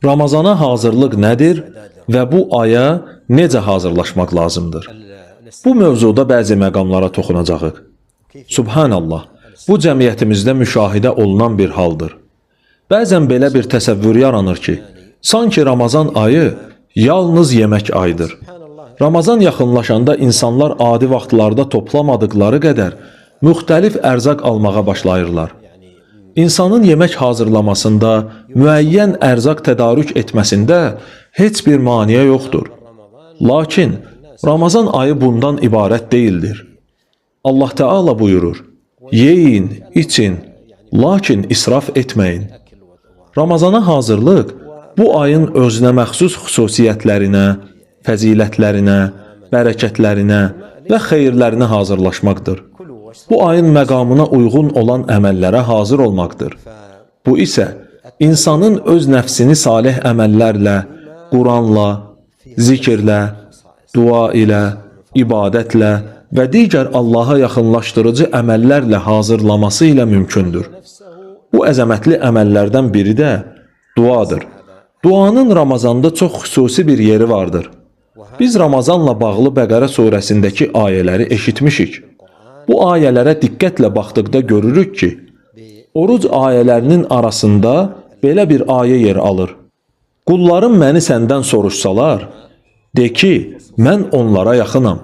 Ramazana hazırlıq nədir və bu aya necə hazırlaşmaq lazımdır? Bu mövzuda bəzi məqamlara toxunacağıq. Subhanallah, bu cəmiyyətimizdə müşahidə olunan bir haldır. Bəzən belə bir təsəvvür yaranır ki, sanki Ramazan ayı yalnız yemək ayıdır. Ramazan yaxınlaşanda insanlar adi vaxtlarda toplamadıkları qədər müxtəlif ərzaq almağa başlayırlar. İnsanın yemək hazırlamasında, müəyyən ərzaq tədarük etməsində heç bir maniyə yoxdur. Lakin Ramazan ayı bundan ibarət deyildir. Allah Teala buyurur: "Yeyin, için, lakin israf etməyin." Ramazana hazırlıq bu ayın özünə məxsus xüsusiyyətlərinə, fəzilətlərinə, bərəkətlərinə və xeyirlərinə hazırlaşmaqdır. Bu ayın məqamına uyğun olan əməllərə hazır olmaqdır. Bu isə insanın öz nəfsini salih əməllərlə, Quranla, zikirlə, dua ilə, ibadətlə və digər Allaha yaxınlaşdırıcı əməllərlə hazırlaması ilə mümkündür. Bu əzəmətli əməllərdən biri də duadır. Duanın Ramazanda çox xüsusi bir yeri vardır. Biz Ramazanla bağlı Bəqərə surəsindəki ayələri eşitmişik. Bu ayələrə diqqətlə baxdıqda görürük ki, oruc ayələrinin arasında belə bir ayə yer alır. Qullarım məni səndən soruşsalar, de ki, mən onlara yaxınam.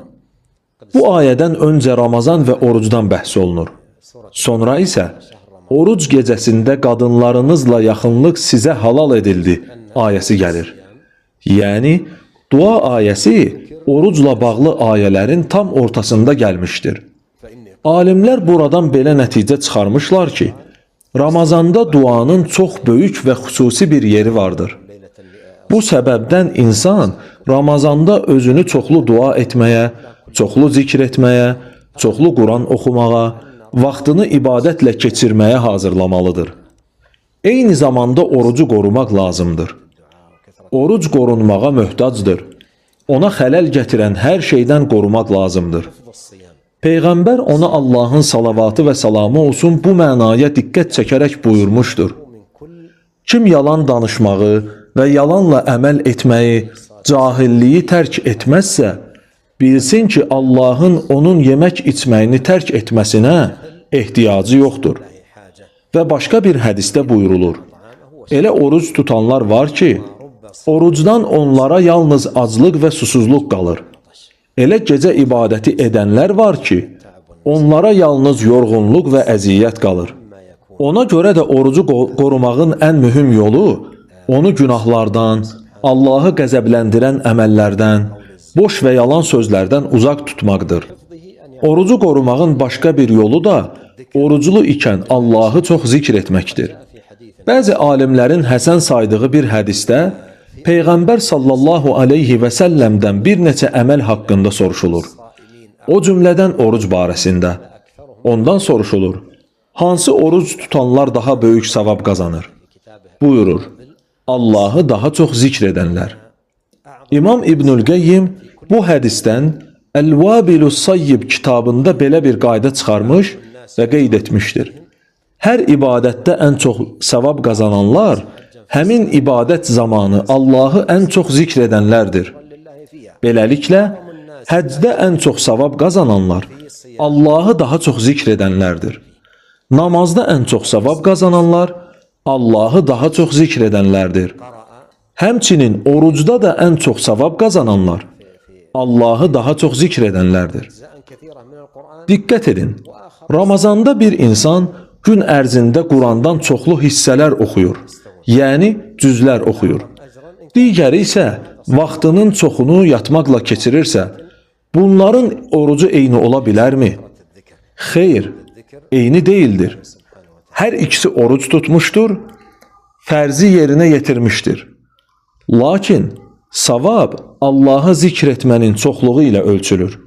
Bu ayədən öncə Ramazan və orucdan bəhs olunur. Sonra isə oruc gecəsində qadınlarınızla yaxınlıq sizə halal edildi ayəsi gəlir. Yəni, dua ayəsi orucla bağlı ayələrin tam ortasında gəlmişdir. Alimlər buradan belə nəticə çıxarmışlar ki, Ramazanda duanın çox böyük və xüsusi bir yeri vardır. Bu səbəbdən insan Ramazanda özünü çoxlu dua etməyə, çoxlu zikr etməyə, çoxlu Quran oxumağa, vaxtını ibadətlə keçirməyə hazırlamalıdır. Eyni zamanda orucu qorumaq lazımdır. Oruc qorunmağa möhtacdır. Ona xələl gətirən hər şeydən qorumaq lazımdır. Peyğəmbər ona Allahın salavatı və salamı olsun bu mənaya diqqət çəkərək buyurmuşdur. Kim yalan danışmağı və yalanla əməl etməyi, cahilliyi tərk etməzsə, bilsin ki, Allahın onun yemək içməyini tərk etməsinə ehtiyacı yoxdur. Və başqa bir hədisdə buyurulur: Elə oruc tutanlar var ki, orucdan onlara yalnız aclıq və susuzluq qalır. Elə gecə ibadəti edənlər var ki, onlara yalnız yorğunluq və əziyyət qalır. Ona görə də orucu qorumağın ən mühüm yolu, onu günahlardan, Allahı qəzəbləndirən əməllərdən, boş və yalan sözlərdən uzaq tutmaqdır. Orucu qorumağın başqa bir yolu da, oruclu ikən Allahı çox zikr etməkdir. Bəzi alimlərin həsən saydığı bir hədisdə, Peyğəmbər sallallahu aleyhi və səlləmdən bir neçə əməl haqqında soruşulur. O cümlədən oruc barəsində. Ondan soruşulur: hansı oruc tutanlar daha böyük savab qazanır? Buyurur: Allahı daha çox zikr edənlər. İmam İbnül Qeyyim bu hədisdən Əl-Vabilus Sayyib kitabında belə bir qayda çıxarmış və qeyd etmişdir. Hər ibadətdə ən çox savab qazananlar həmin ibadət zamanı Allahı ən çox zikr edənlərdir. Beləliklə, həcdə ən çox savab qazananlar Allahı daha çox zikr edənlərdir. Namazda ən çox savab qazananlar Allahı daha çox zikr edənlərdir. Həmçinin orucda da ən çox savab qazananlar Allahı daha çox zikr edənlərdir. Diqqət edin, Ramazanda bir insan gün ərzində Qurandan çoxlu hissələr oxuyur. Yəni cüzlər oxuyur. Digəri isə vaxtının çoxunu yatmaqla keçirirsə, bunların orucu eyni ola bilərmi? Xeyr, eyni deyildir. Hər ikisi oruc tutmuşdur, fərzi yerinə yetirmişdir. Lakin savab Allahı zikr etmənin çoxluğu ilə ölçülür.